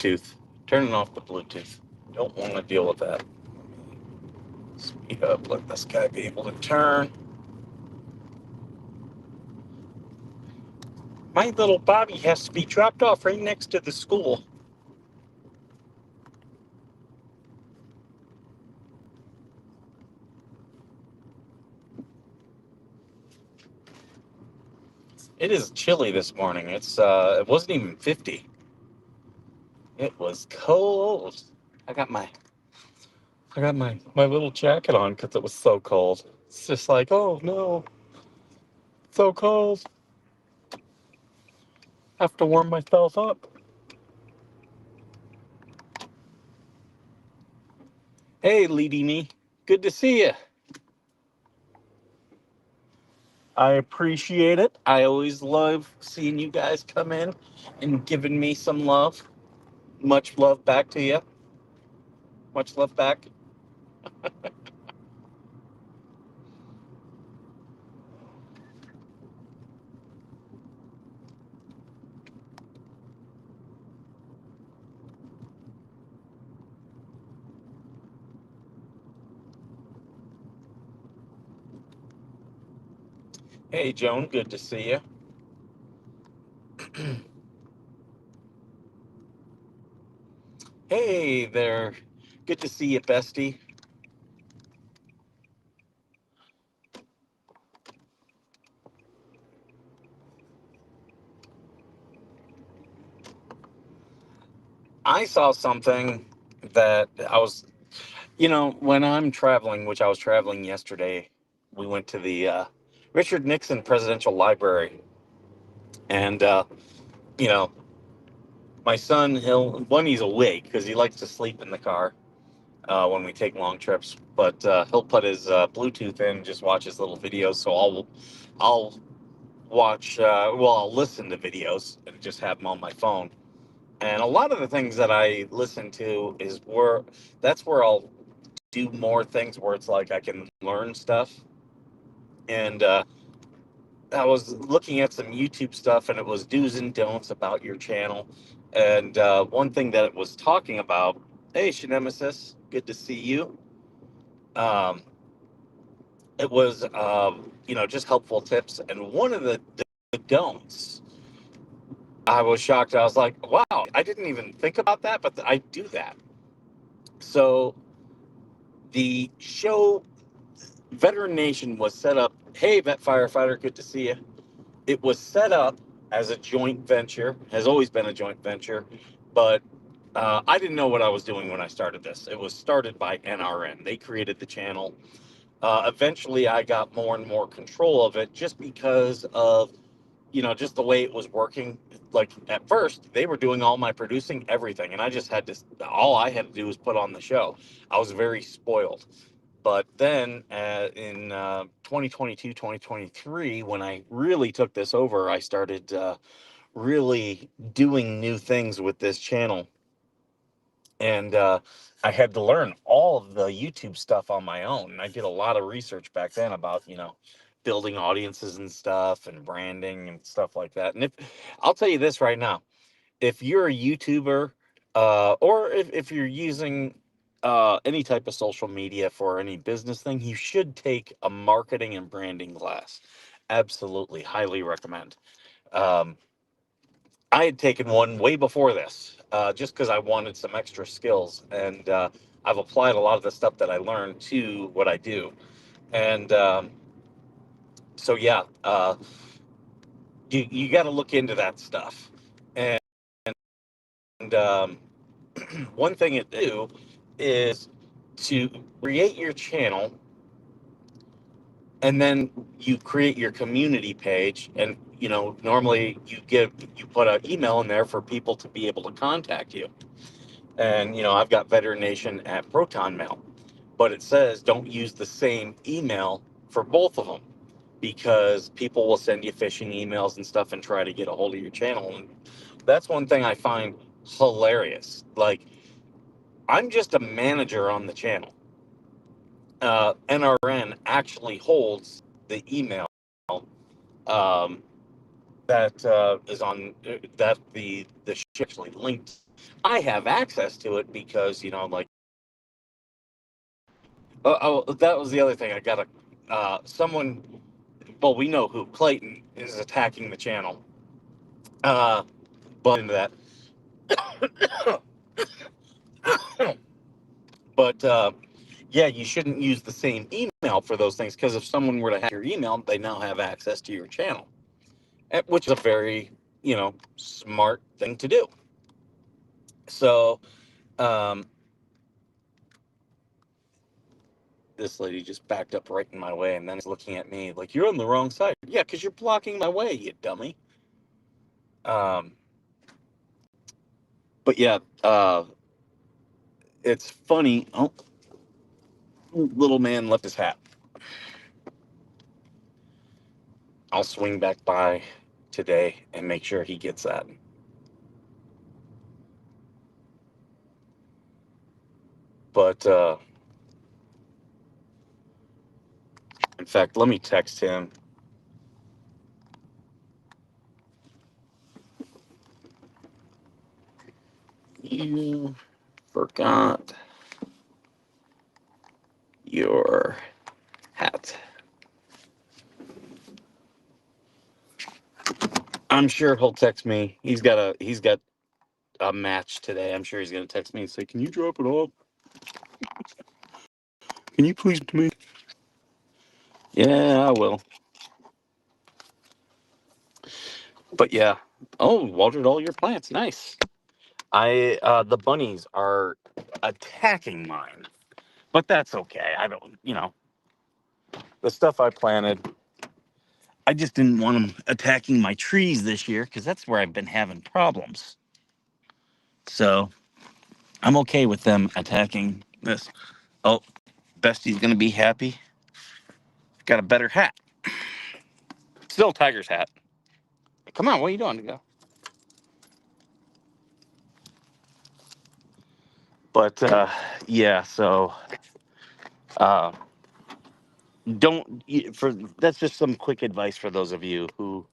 Bluetooth. Turning off the Bluetooth. Don't want to deal with that. Speed up. Let this guy be able to turn. My little Bobby has to be dropped off right next to the school. It is chilly this morning. It wasn't even 50. It was cold. I got my my little jacket on because it was so cold. It's just like, oh no, so cold. Have to warm myself up. Hey, Leedy Me. Good to see you. I appreciate it. I always love seeing you guys come in and giving me some love. Much love back to you. Much love back. Hey, Joan. Good to see you. Hey there. Good to see you, bestie. I saw something that when I'm traveling, which I was traveling yesterday, we went to the Richard Nixon Presidential Library. And, you know, my son, he's awake because he likes to sleep in the car when we take long trips, but he'll put his Bluetooth in, just watch his little videos. So I'll I'll listen to videos and just have them on my phone. And a lot of the things that I listen to that's where I'll do more things where it's like I can learn stuff. And I was looking at some YouTube stuff, and it was do's and don'ts about your channel. And one thing that it was talking about, hey, Nemesis, good to see you. Um, it was, just helpful tips. And one of the don'ts, I was shocked. I was like, wow, I didn't even think about that, but I do that. So the show Veteran Nation was set up. Hey, vet firefighter, good to see you. It was set up as a joint venture, has always been a joint venture, but I didn't know what I was doing when I started this. It was started by NRN. They created the channel. Eventually, I got more and more control of it just because of, just the way it was working. Like at first, they were doing all my producing, everything, and all I had to do was put on the show. I was very spoiled. But then in 2022, 2023, when I really took this over, I started really doing new things with this channel. And I had to learn all of the YouTube stuff on my own. And I did a lot of research back then about, building audiences and stuff and branding and stuff like that. And I'll tell you this right now, if you're a YouTuber, or if you're using any type of social media for any business thing, you should take a marketing and branding class. Absolutely, highly recommend. Um, I had taken one way before this, just because I wanted some extra skills, and I've applied a lot of the stuff that I learned to what I do. And so, yeah, you got to look into that stuff. And one thing to do is to create your channel, and then you create your community page. And normally you put an email in there for people to be able to contact you. And I've got Veteran Nation at Proton Mail, but it says don't use the same email for both of them, because people will send you phishing emails and stuff and try to get a hold of your channel. And that's one thing I find hilarious. Like, I'm just a manager on the channel. NRN actually holds the email um, that is on that the ship actually linked I have access to it because, like, oh, that was the other thing. I got someone, well, we know who, Clayton, is attacking the channel. But into that. But yeah, you shouldn't use the same email for those things, because if someone were to hack your email, they now have access to your channel, which is a very, smart thing to do. So, um, this lady just backed up right in my way and then is looking at me like, "You're on the wrong side." Yeah, because you're blocking my way, you dummy. Um, but yeah, it's funny. Oh, little man left his hat. I'll swing back by today and make sure he gets that. But in fact, let me text him. You forgot your hat. I'm sure he'll text me. He's got a match today. I'm sure he's gonna text me and say, "Can you drop it off? Can you please to me?" Yeah, I will. But yeah. Oh, watered all your plants. Nice. The bunnies are attacking mine, but that's okay. I don't, the stuff I planted. I just didn't want them attacking my trees this year because that's where I've been having problems. So I'm okay with them attacking this. Oh, Bestie's gonna be happy. Got a better hat. Still Tiger's hat. Come on, what are you doing? Go. But yeah, so uh, don't for that's just some quick advice for those of you who,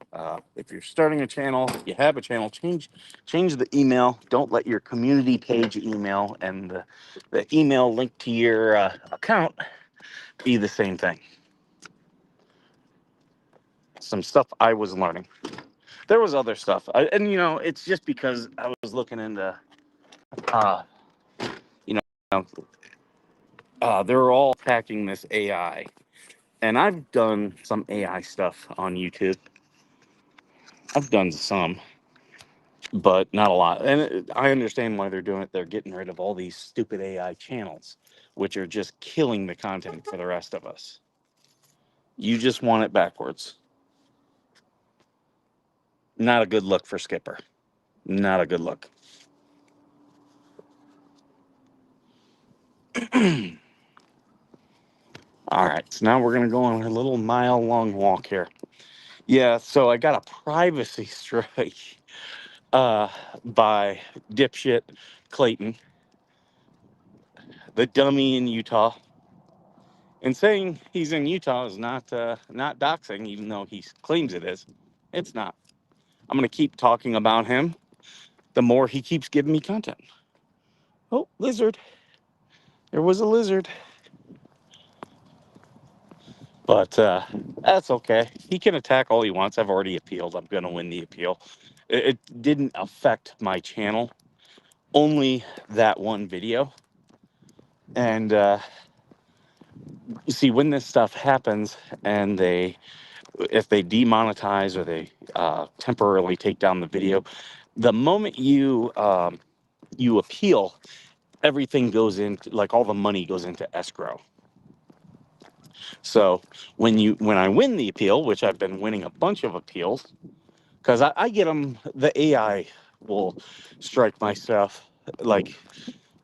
if you're starting a channel, you have a channel, change the email. Don't let your community page email and the email linked to your account be the same thing. Some stuff I was learning. There was other stuff, and it's just because I was looking into, uh, you know, they're all attacking this AI, and I've done some AI stuff on YouTube. I've done some, but not a lot. And I understand why they're doing it. They're getting rid of all these stupid AI channels, which are just killing the content for the rest of us. You just want it backwards. Not a good look for Skipper. Not a good look. All right, so now we're gonna go on a little mile-long walk here. Yeah, so I got a privacy strike uh, by dipshit Clayton, the dummy in Utah. And saying he's in Utah is not doxing, even though he claims it is. It's not. I'm gonna keep talking about him the more he keeps giving me content. Oh, lizard! There was a lizard. But that's okay. He can attack all he wants. I've already appealed. I'm gonna win the appeal. It didn't affect my channel. Only that one video. And you see, when this stuff happens, and if they demonetize or they temporarily take down the video, the moment you appeal, everything goes into, like, all the money goes into escrow. So when I win the appeal, which I've been winning a bunch of appeals, because I get them, the AI will strike my stuff. Like,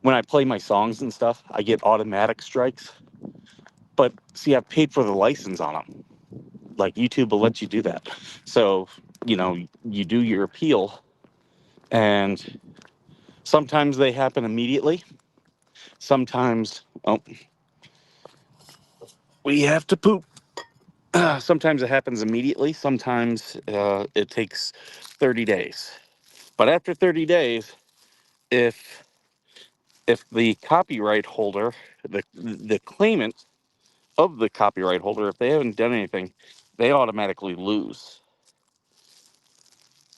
when I play my songs and stuff, I get automatic strikes. But see, I've paid for the license on them. Like, YouTube will let you do that. So, you do your appeal, and sometimes they happen immediately. Sometimes, oh, we have to poop. Sometimes it happens immediately. Sometimes it takes 30 days. But after 30 days, if the copyright holder, the claimant of the copyright holder, if they haven't done anything, they automatically lose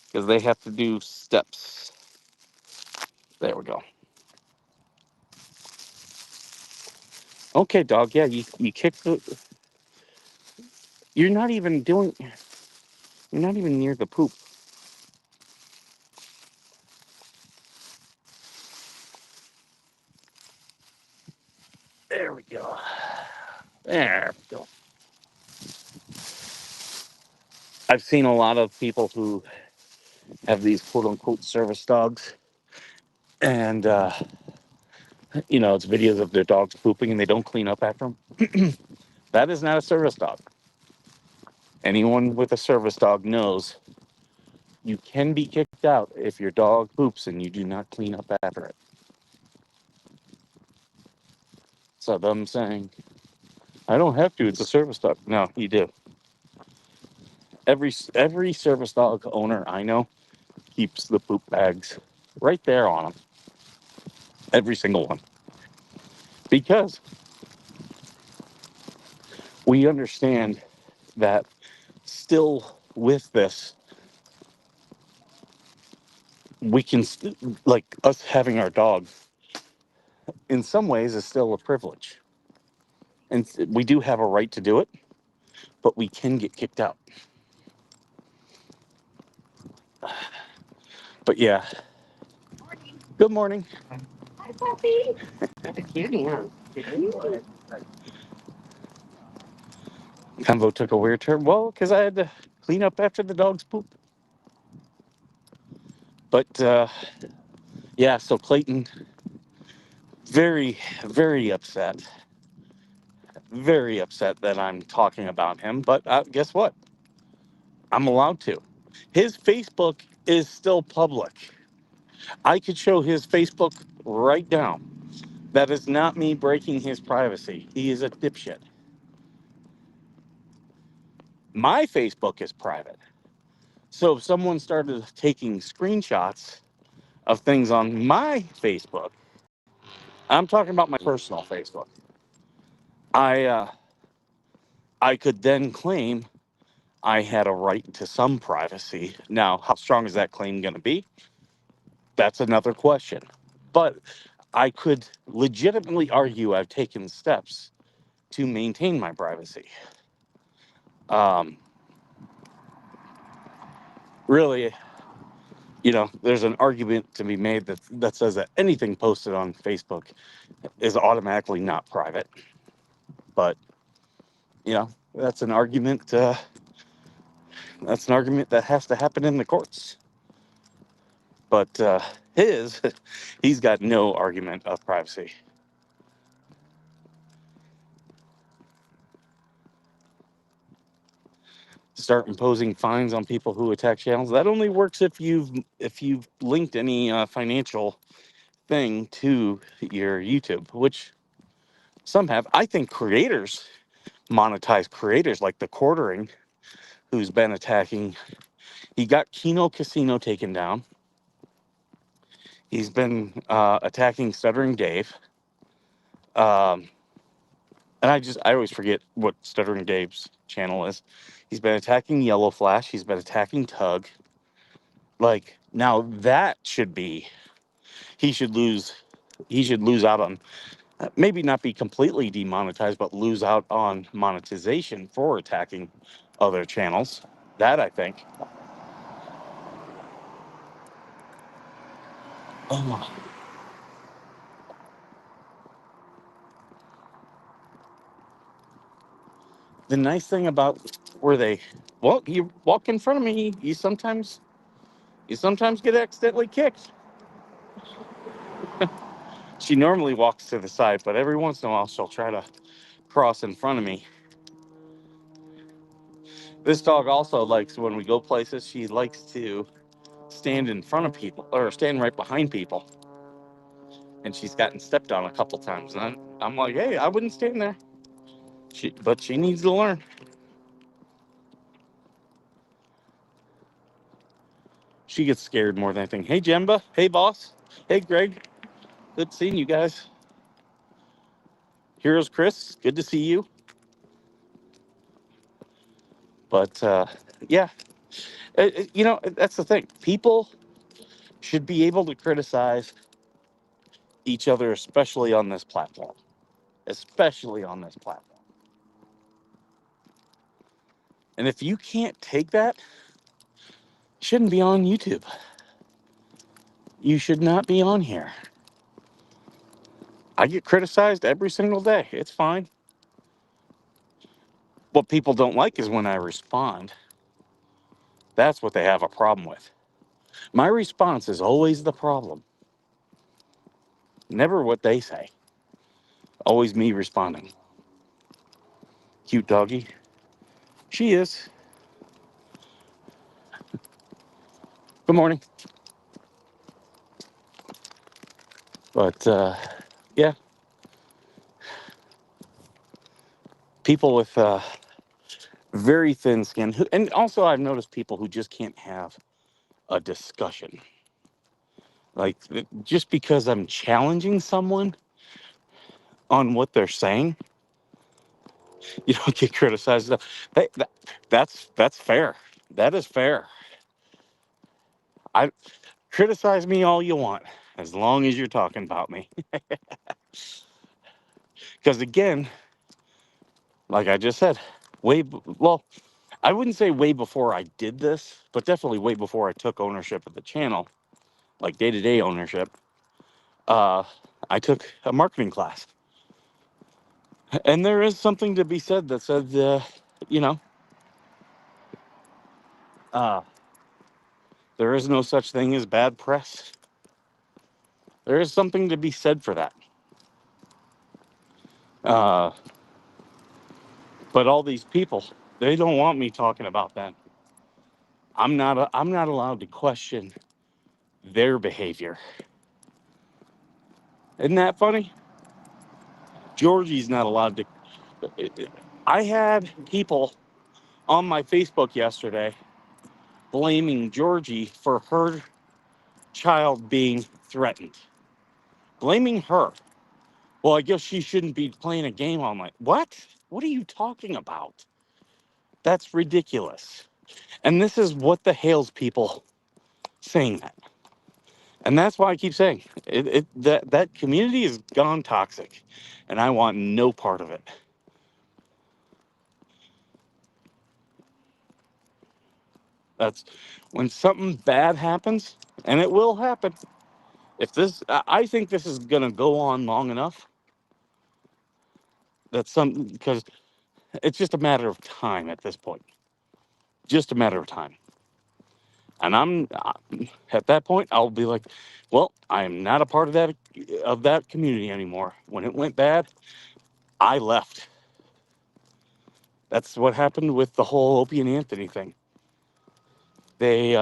because they have to do steps. There we go. Okay, dog. Yeah, you kick the. You're not even doing. You're not even near the poop. There we go. There we go. I've seen a lot of people who have these quote unquote service dogs, and it's videos of their dogs pooping and they don't clean up after them. That is not a service dog. Anyone with a service dog knows you can be kicked out if your dog poops and you do not clean up after it. So them saying, I don't have to, it's a service dog. No, you do. Every service dog owner I know keeps the poop bags right there on them. Every single one. Because we understand that still with this, we can, like us having our dog, in some ways is still a privilege. And we do have a right to do it, but we can get kicked out. But yeah. Good morning. Hi, puppy. Got a kitty, huh? Convo took a weird turn. Well, because I had to clean up after the dog's poop. But yeah, so Clayton, very, very upset. Very upset that I'm talking about him. But guess what? I'm allowed to. His Facebook is still public. I could show his Facebook right now. That is not me breaking his privacy. He is a dipshit. My Facebook is private. So if someone started taking screenshots of things on my Facebook, I'm talking about my personal Facebook, I could then claim I had a right to some privacy. Now, how strong is that claim going to be? That's another question. But I could legitimately argue I've taken steps to maintain my privacy. Um, really, there's an argument to be made that says that anything posted on Facebook is automatically not private. But, that's an argument. That's an argument that has to happen in the courts. But he's got no argument of privacy. Start imposing fines on people who attack channels. That only works if you've linked any financial thing to your YouTube, which some have. I think creators monetize creators, like the Quartering, who's been attacking. He got Kino Casino taken down. He's been attacking Stuttering Dave. And I always forget what Stuttering Dave's channel is. He's been attacking Yellow Flash. He's been attacking Tug. Like, now that should be, he should lose. He should lose out on, maybe not be completely demonetized, but lose out on monetization for attacking other channels. That I think. Oh. The nice thing about where they, well, you walk in front of me, you sometimes get accidentally kicked. She normally walks to the side, but every once in a while she'll try to cross in front of me. This dog also likes, when we go places, she likes to stand in front of people or stand right behind people. And she's gotten stepped on a couple times. And I'm like, hey, I wouldn't stand there. But she needs to learn. she gets scared more than anything. Hey, Jemba. Hey, boss. Hey, Greg. Good seeing you guys. Heroes Chris, good to see you. But yeah, that's the thing. People should be able to criticize each other, especially on this platform. Especially on this platform. And if you can't take that, you shouldn't be on YouTube. You should not be on here. I get criticized every single day. It's fine. What people don't like is when I respond. That's what they have a problem with. My response is always the problem. Never what they say. Always me responding. Cute doggy. She is. Good morning. But yeah, people with very thin skin, and also I've noticed people who just can't have a discussion. Like just because I'm challenging someone on what they're saying, you don't get criticized. That's fair. That is fair. I criticize me all you want, as long as you're talking about me. Because again, like I just said, well, I wouldn't say way before I did this, but definitely way before I took ownership of the channel, like day-to-day ownership. Uh, I took a marketing class, and there is something to be said that said, you know, uh, there is no such thing as bad press. There is something to be said for that. Uh, but all these people, they don't want me talking about them. I'm not allowed to question their behavior. Isn't that funny? Georgie's not allowed to. I had people on my Facebook yesterday blaming Georgie for her child being threatened. Blaming her. Well, I guess she shouldn't be playing a game all night. What? What are you talking about? That's ridiculous. And this is what the Hales people saying that. And that's why I keep saying that community has gone toxic, and I want no part of it. That's when something bad happens, and it will happen. I think this is going to go on long enough because it's just a matter of time at this point. Just a matter of time. And at that point, I'll be like, well, I am not a part of that community anymore. When it went bad, I left. That's what happened with the whole Opie and Anthony thing. They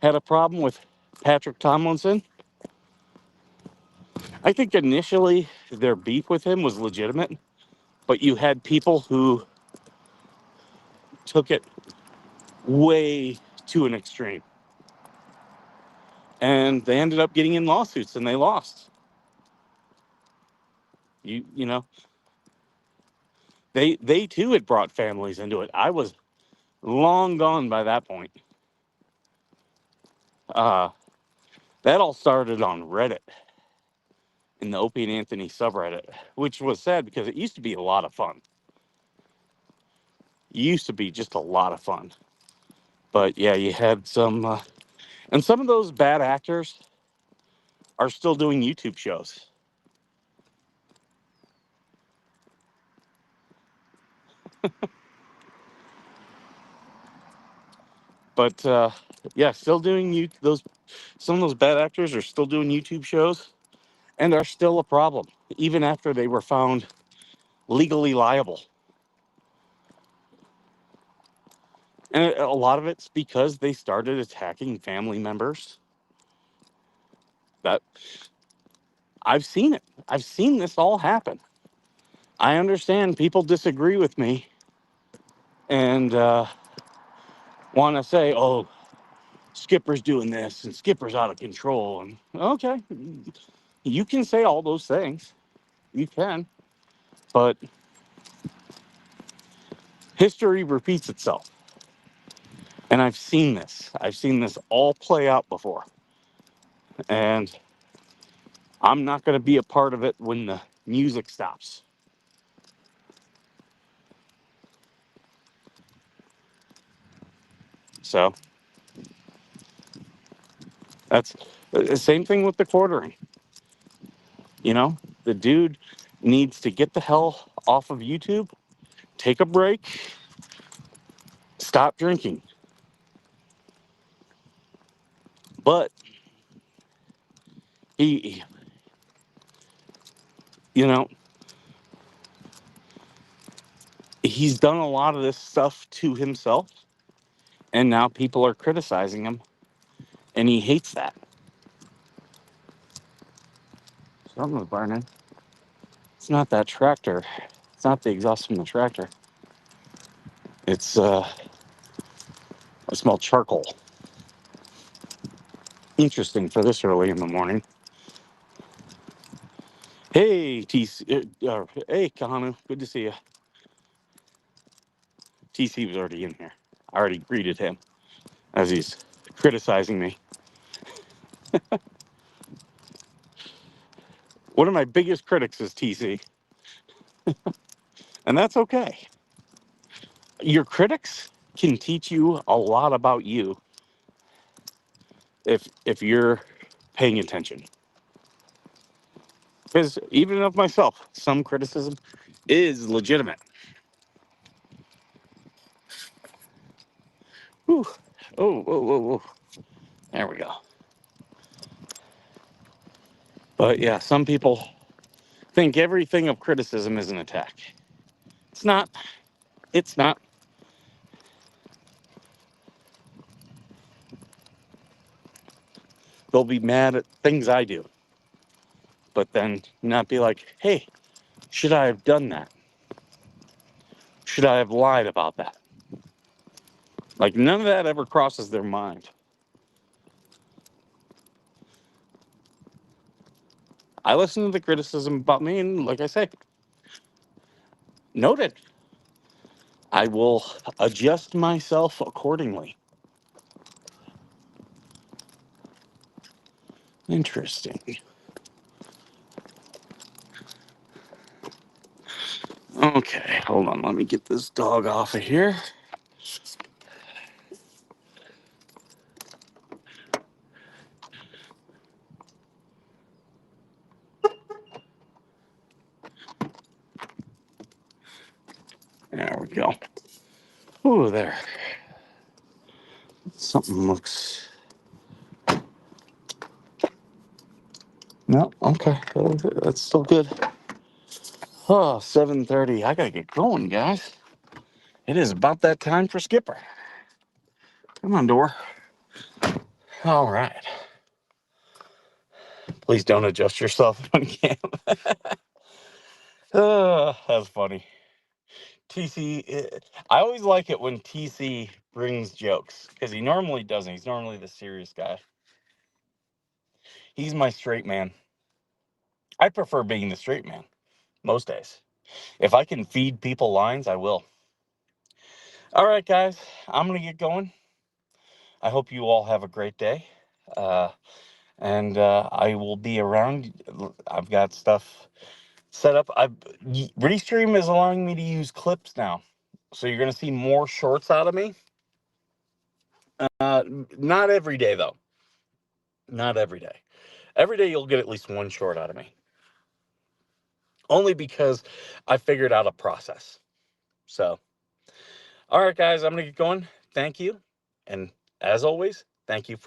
had a problem with Patrick Tomlinson. I think initially their beef with him was legitimate, but you had people who took it way to an extreme. And they ended up getting in lawsuits and they lost. You know, they too had brought families into it. I was long gone by that point. Uh, that all started on Reddit in the Opie and Anthony subreddit, which was sad because it used to be a lot of fun. It used to be just a lot of fun. But yeah, you had some, and some of those bad actors are still doing YouTube shows. But yeah, still doing those. Some of those bad actors are still doing YouTube shows, and are still a problem even after they were found legally liable. And a lot of it's because they started attacking family members. That I've seen it. I've seen this all happen. I understand people disagree with me and want to say, "Oh, Skipper's doing this and Skipper's out of control. And okay, you can say all those things. You can. But history repeats itself. And I've seen this. I've seen this all play out before. And I'm not going to be a part of it when the music stops. So that's the same thing with the quartering. You know, the dude needs to get the hell off of YouTube, take a break, stop drinking. But he, you know, he's done a lot of this stuff to himself, and now people are criticizing him, and he hates that. Something's burning. It's not that tractor. It's not the exhaust from the tractor. It's I smell charcoal. Interesting for this early in the morning. Hey, hey, Kahanu. Good to see you. TC was already in here. I already greeted him as he's criticizing me. One of my biggest critics is TC, and that's okay. Your critics can teach you a lot about you if you're paying attention. Because even of myself, some criticism is legitimate. Whew. Oh, whoa, whoa, whoa. There we go. But yeah, some people think everything of criticism is an attack. It's not. It's not. They'll be mad at things I do, but then not be like, hey, should I have done that? Should I have lied about that? Like, none of that ever crosses their mind. I listen to the criticism about me, and like I say, noted. I will adjust myself accordingly. Interesting. Okay, hold on. Let me get this dog off of here. There we go. Ooh, there. Something looks... No, okay. That's still good. Oh, 7:30. I gotta get going, guys. It is about that time for Skipper. Come on, door. All right. Please don't adjust yourself on camp. Oh, that's funny. TC, I always like it when TC brings jokes because he normally doesn't. He's normally the serious guy. He's my straight man. I prefer being the straight man most days. If I can feed people lines, I will. All right, guys, I'm going to get going. I hope you all have a great day. And I will be around. I've got stuff set up. Restream is allowing me to use clips now. So you're going to see more shorts out of me. Not every day, though. Not every day. Every day you'll get at least one short out of me. Only because I figured out a process. So, all right, guys, I'm going to get going. Thank you. And as always, thank you.